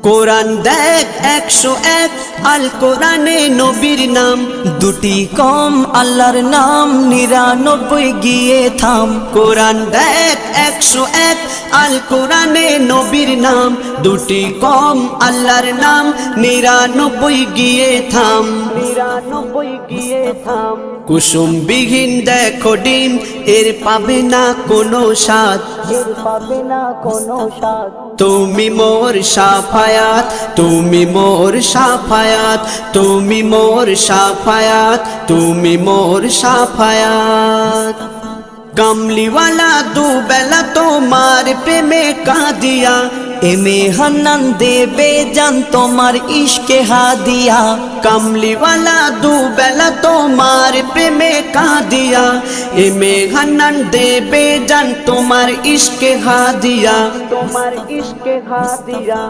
কোরআন দেখ 101 আল কোরআনে নবীর নাম, দুটি কম আল্লাহর নাম 99 গিয়ে থাম। কোরআন দেখ 101 আল কোরআনে নবীর নাম, দুটি কম আল্লাহর নাম 99 গিয়ে থাম। 99 গিয়ে থাম। কুসুম বিহীন দেখো ডিম, এর পাবে না কোনো স্বাদ, এর পাবে না কোনো স্বাদ। তুমি মোর শাফায়াত, তুমি মোর শাফায়াত, তুমি মোর শাফায়াত, তুমি মোর শাফায়াত। কামলিওয়ালা দুবেলা তোমার প্রেমে কাঁদিয়া, এমে হান্নান দেবে জান তোমার ইশকে হাদিয়া। কামলিওয়ালা দুবেলা তোমার প্রেমে কাঁদিয়া, এমে হান্নান দেবে জান তোমার ইশকে হাদিয়া, তোমার ইশকে হাদিয়া।